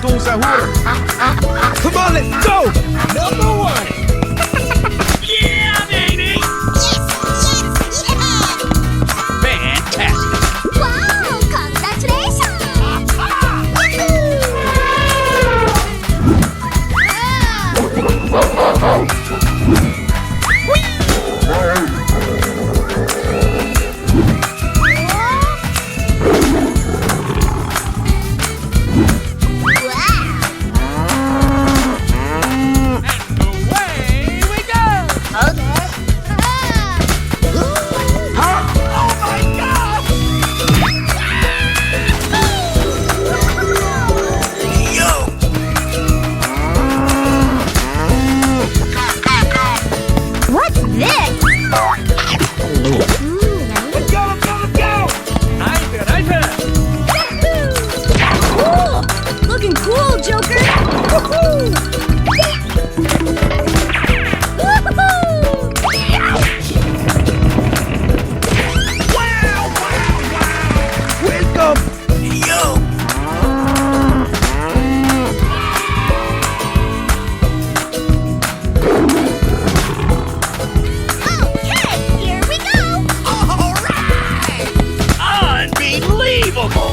itong sahur. Come on, let's go! Number 1! Yeah, baby! Fantastic! Wow! Congratulations! What's this? Let's go, let's go, let's go! Cool! Looking cool, Joker! Woohoo! Welcome! Okay, here we go! Unbelievable!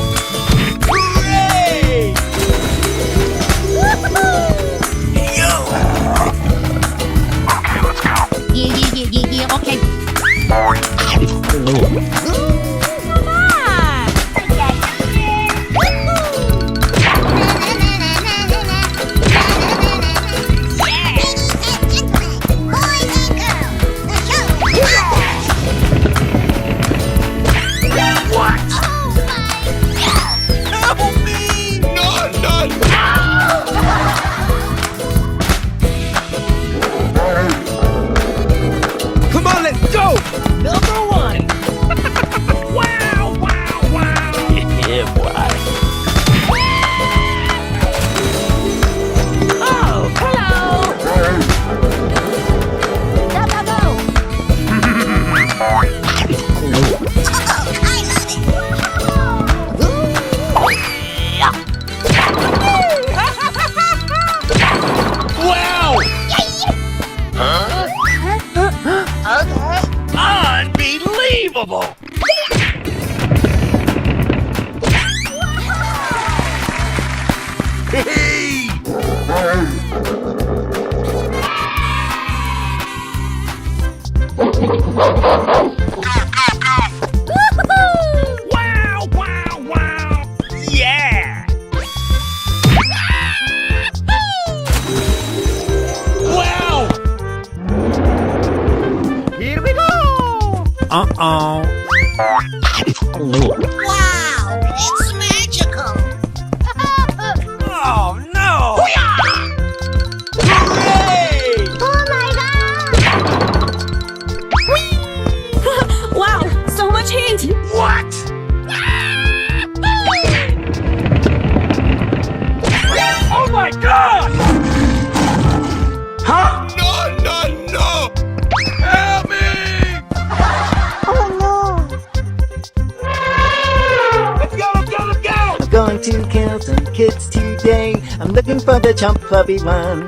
Hooray! Woohoo! Yeah, okay. Come on! What? Oh my God! Help me! Come on, let's go! Number 1! Wow, wow, wow! Yeah, boy. Oh, hello! Go, go, go! Wow! Huh? Unbelievable! Hey! Wow, wow, wow! Yeah! Wow! Here we go! Uh-oh. Wow! It's magical! Oh, no! Hooray! Oh my God! Wow, so much heat! What? Oh my God! Huh? No! Help me! Oh no! Let's go! I'm going to kill some kids today. I'm looking for the chump puppy one.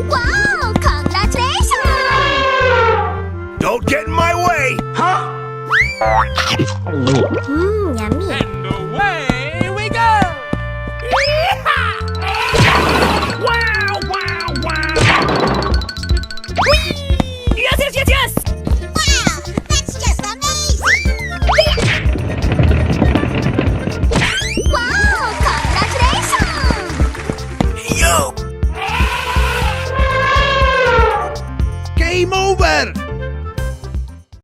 Wow! Congratulations! Don't get in my way! Huh? Yummy! And away!